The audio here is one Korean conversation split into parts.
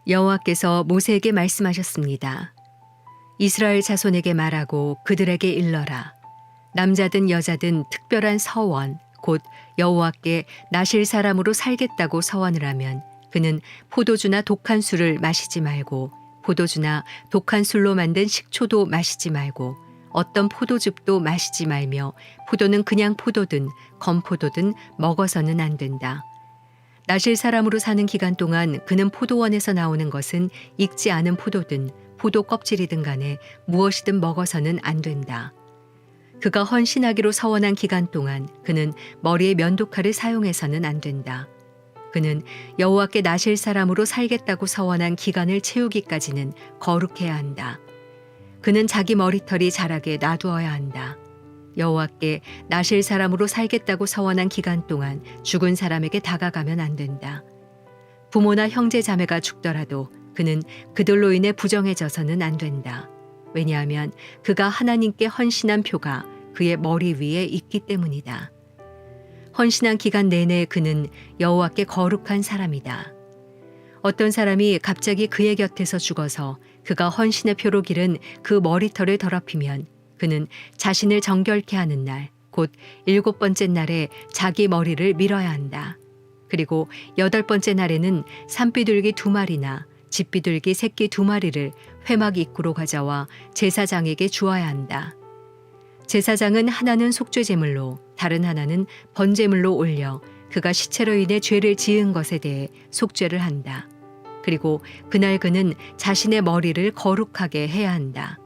여호와께서 모세에게 말씀하셨습니다. 이스라엘 자손에게 말하고 그들에게 일러라. 남자든 여자든 특별한 서원, 곧 여호와께 나실 사람으로 살겠다고 서원을 하면 그는 포도주나 독한 술을 마시지 말고 포도주나 독한 술로 만든 식초도 마시지 말고 어떤 포도즙도 마시지 말며 포도는 그냥 포도든 건포도든 먹어서는 안 된다. 나실 사람으로 사는 기간 동안 그는 포도원에서 나오는 것은 익지 않은 포도든 포도 껍질이든 간에 무엇이든 먹어서는 안 된다. 그가 헌신하기로 서원한 기간 동안 그는 머리에 면도칼을 사용해서는 안 된다. 그는 여호와께 나실 사람으로 살겠다고 서원한 기간을 채우기까지는 거룩해야 한다. 그는 자기 머리털이 자라게 놔두어야 한다. 여호와께 나실 사람으로 살겠다고 서원한 기간 동안 죽은 사람에게 다가가면 안 된다. 부모나 형제 자매가 죽더라도 그는 그들로 인해 부정해져서는 안 된다. 왜냐하면 그가 하나님께 헌신한 표가 그의 머리 위에 있기 때문이다. 헌신한 기간 내내 그는 여호와께 거룩한 사람이다. 어떤 사람이 갑자기 그의 곁에서 죽어서 그가 헌신의 표로 기른 그 머리털을 더럽히면 그는 자신을 정결케 하는 날, 곧 7번째 날에 자기 머리를 밀어야 한다. 그리고 8번째 날에는 산비둘기 2마리나 집비둘기 새끼 2마리를 회막 입구로 가져와 제사장에게 주어야 한다. 제사장은 하나는 속죄 제물로 다른 하나는 번제물로 올려 그가 시체로 인해 죄를 지은 것에 대해 속죄를 한다. 그리고 그날 그는 자신의 머리를 거룩하게 해야 한다.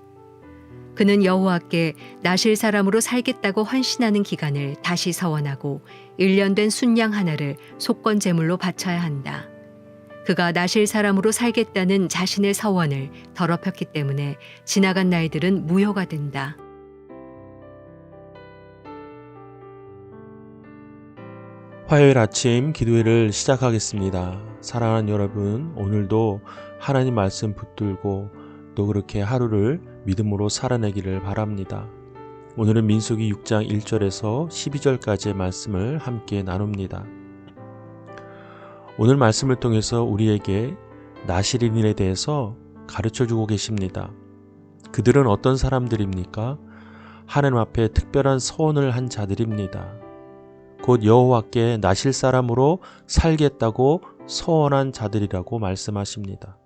그는 여호와께 나실 사람으로 살겠다고 헌신하는 기간을 다시 서원하고 1년 된 순양 하나를 속건 제물로 바쳐야 한다. 그가 나실 사람으로 살겠다는 자신의 서원을 더럽혔기 때문에 지나간 날들은 무효가 된다. 화요일 아침 기도회를 시작하겠습니다. 사랑하는 여러분, 오늘도 하나님 말씀 붙들고 또 그렇게 하루를 믿음으로 살아내기를 바랍니다. 오늘은 민수기 6장 1절에서 12절까지의 말씀을 함께 나눕니다. 오늘 말씀을 통해서 우리에게 나실인에 대해서 가르쳐주고 계십니다. 그들은 어떤 사람들입니까? 하나님 앞에 특별한 서원을 한 자들입니다. 곧 여호와께 나실 사람으로 살겠다고 서원한 자들이라고 말씀하십니다.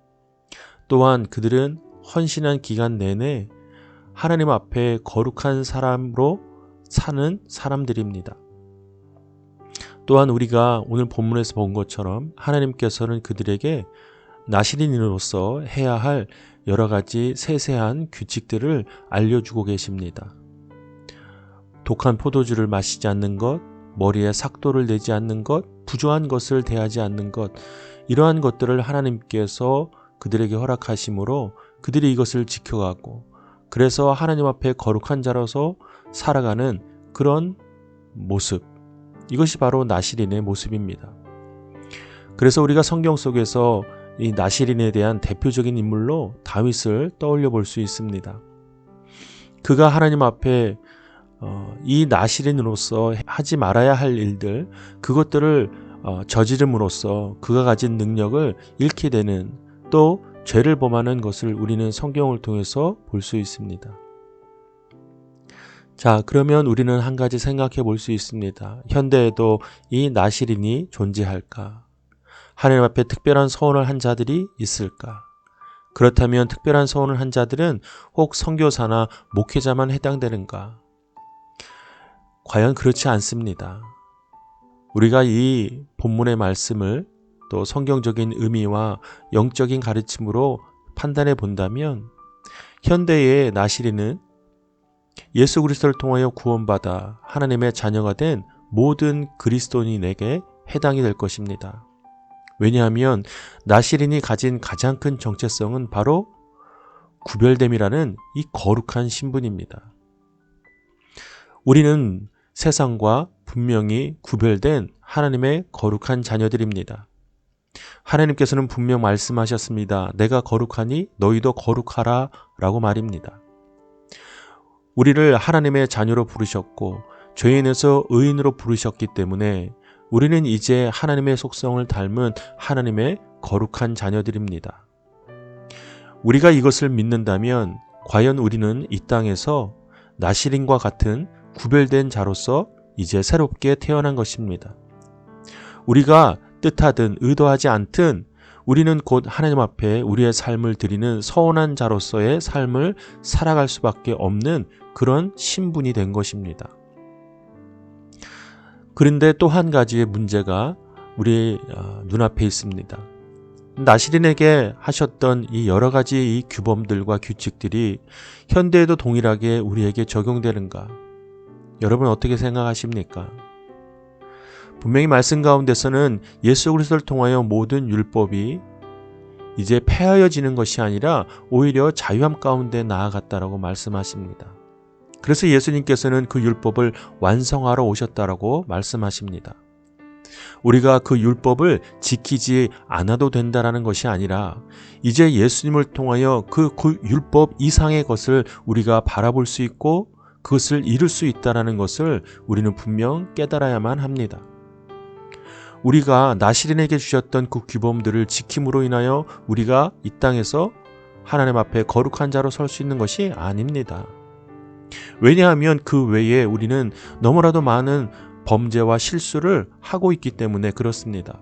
또한 그들은 헌신한 기간 내내 하나님 앞에 거룩한 사람으로 사는 사람들입니다. 또한 우리가 오늘 본문에서 본 것처럼 하나님께서는 그들에게 나실인으로서 해야 할 여러 가지 세세한 규칙들을 알려주고 계십니다. 독한 포도주를 마시지 않는 것, 머리에 삭도를 내지 않는 것, 부조한 것을 대하지 않는 것, 이러한 것들을 하나님께서 그들에게 허락하심으로 그들이 이것을 지켜가고 그래서 하나님 앞에 거룩한 자로서 살아가는 그런 모습, 이것이 바로 나실인의 모습입니다. 그래서 우리가 성경 속에서 이 나실인에 대한 대표적인 인물로 다윗을 떠올려 볼 수 있습니다. 그가 하나님 앞에 이 나실인으로서 하지 말아야 할 일들, 그것들을 저지름으로써 그가 가진 능력을 잃게 되는, 또 죄를 범하는 것을 우리는 성경을 통해서 볼 수 있습니다. 자, 그러면 우리는 한 가지 생각해 볼 수 있습니다. 현대에도 이 나실인이 존재할까? 하나님 앞에 특별한 서원을 한 자들이 있을까? 그렇다면 특별한 서원을 한 자들은 혹 선교사나 목회자만 해당되는가? 과연 그렇지 않습니다. 우리가 이 본문의 말씀을 또 성경적인 의미와 영적인 가르침으로 판단해 본다면 현대의 나실인은 예수 그리스도를 통하여 구원받아 하나님의 자녀가 된 모든 그리스도인에게 해당이 될 것입니다. 왜냐하면 나실인이 가진 가장 큰 정체성은 바로 구별됨이라는 이 거룩한 신분입니다. 우리는 세상과 분명히 구별된 하나님의 거룩한 자녀들입니다. 하나님께서는 분명 말씀하셨습니다. 내가 거룩하니 너희도 거룩하라 라고 말입니다. 우리를 하나님의 자녀로 부르셨고 죄인에서 의인으로 부르셨기 때문에 우리는 이제 하나님의 속성을 닮은 하나님의 거룩한 자녀들입니다. 우리가 이것을 믿는다면 과연 우리는 이 땅에서 나시린과 같은 구별된 자로서 이제 새롭게 태어난 것입니다. 우리가 뜻하든 의도하지 않든 우리는 곧 하나님 앞에 우리의 삶을 드리는 서원한 자로서의 삶을 살아갈 수밖에 없는 그런 신분이 된 것입니다. 그런데 또 한 가지의 문제가 우리 눈앞에 있습니다. 나시린에게 하셨던 이 여러 가지 이 규범들과 규칙들이 현대에도 동일하게 우리에게 적용되는가? 여러분 어떻게 생각하십니까? 분명히 말씀 가운데서는 예수 그리스도를 통하여 모든 율법이 이제 폐하여지는 것이 아니라 오히려 자유함 가운데 나아갔다라고 말씀하십니다. 그래서 예수님께서는 그 율법을 완성하러 오셨다라고 말씀하십니다. 우리가 그 율법을 지키지 않아도 된다라는 것이 아니라 이제 예수님을 통하여 그 율법 이상의 것을 우리가 바라볼 수 있고 그것을 이룰 수 있다라는 것을 우리는 분명 깨달아야만 합니다. 우리가 나시린에게 주셨던 그 규범들을 지킴으로 인하여 우리가 이 땅에서 하나님 앞에 거룩한 자로 설 수 있는 것이 아닙니다. 왜냐하면 그 외에 우리는 너무나도 많은 범죄와 실수를 하고 있기 때문에 그렇습니다.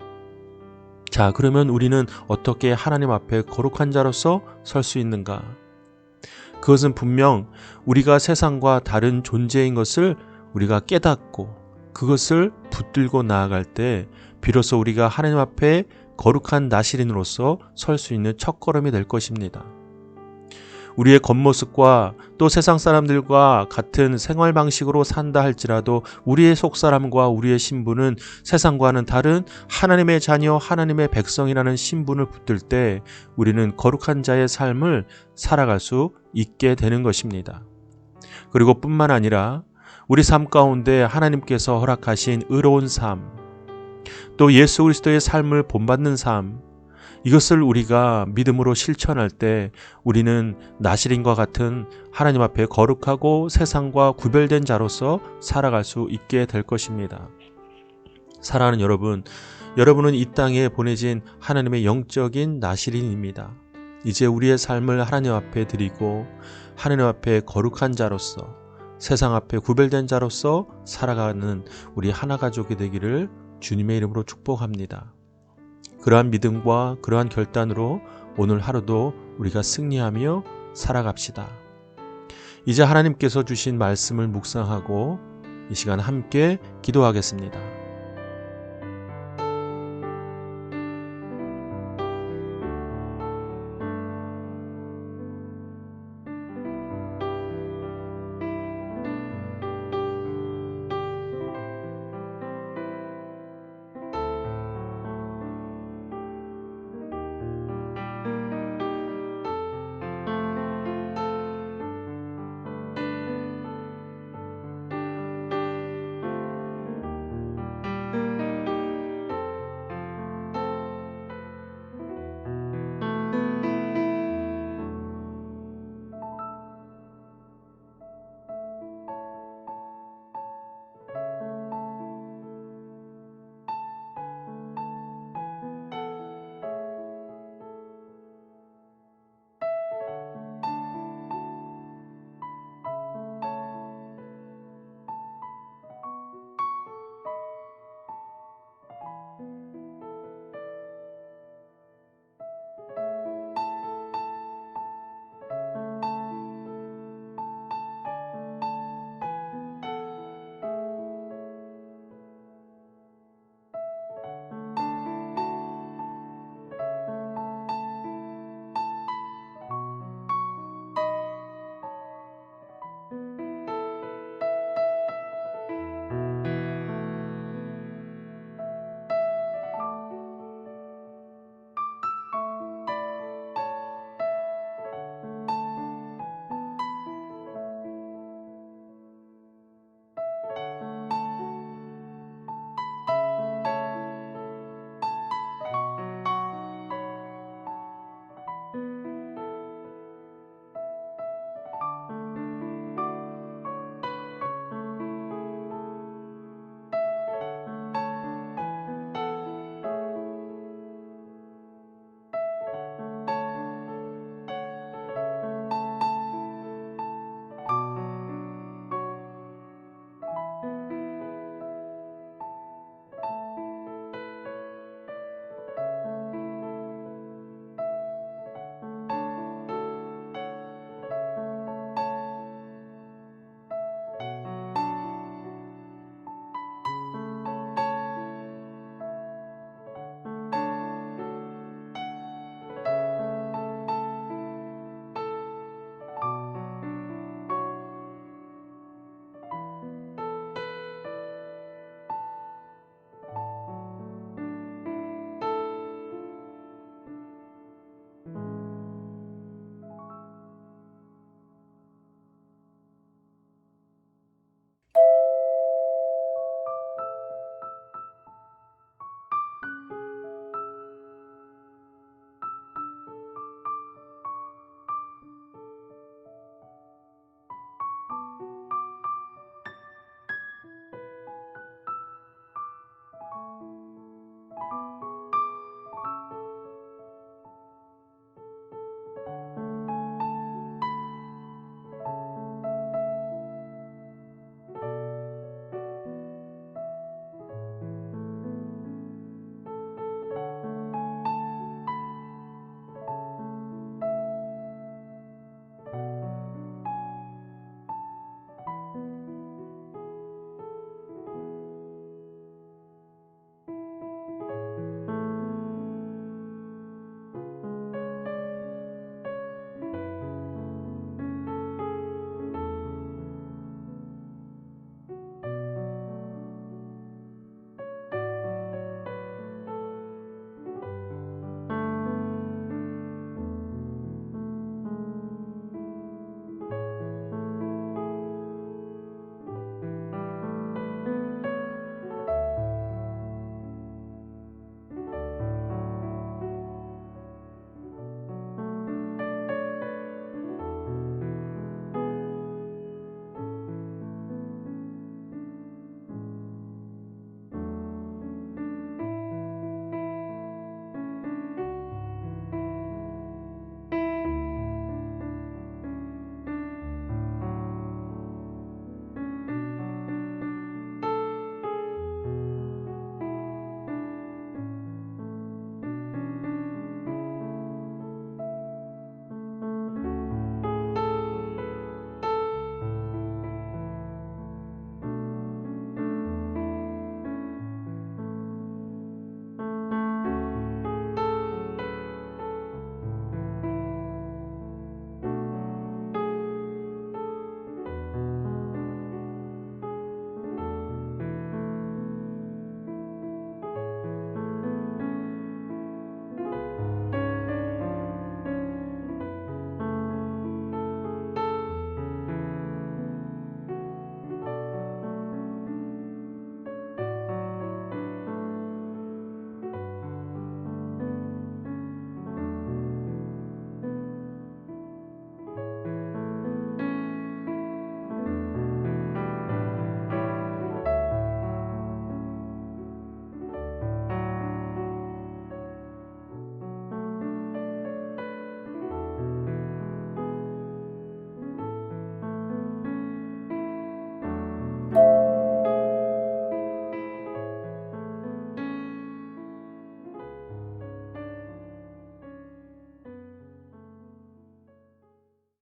자, 그러면 우리는 어떻게 하나님 앞에 거룩한 자로서 설 수 있는가? 그것은 분명 우리가 세상과 다른 존재인 것을 우리가 깨닫고 그것을 붙들고 나아갈 때 비로소 우리가 하나님 앞에 거룩한 나시린으로서 설 수 있는 첫걸음이 될 것입니다. 우리의 겉모습과 또 세상 사람들과 같은 생활 방식으로 산다 할지라도 우리의 속사람과 우리의 신분은 세상과는 다른 하나님의 자녀, 하나님의 백성이라는 신분을 붙들 때 우리는 거룩한 자의 삶을 살아갈 수 있게 되는 것입니다. 그리고 뿐만 아니라 우리 삶 가운데 하나님께서 허락하신 의로운 삶, 또 예수 그리스도의 삶을 본받는 삶, 이것을 우리가 믿음으로 실천할 때 우리는 나시린과 같은 하나님 앞에 거룩하고 세상과 구별된 자로서 살아갈 수 있게 될 것입니다. 사랑하는 여러분, 여러분은 이 땅에 보내진 하나님의 영적인 나시린입니다. 이제 우리의 삶을 하나님 앞에 드리고 하나님 앞에 거룩한 자로서 세상 앞에 구별된 자로서 살아가는 우리 하나 가족이 되기를 주님의 이름으로 축복합니다. 그러한 믿음과 그러한 결단으로 오늘 하루도 우리가 승리하며 살아갑시다. 이제 하나님께서 주신 말씀을 묵상하고 이 시간 함께 기도하겠습니다.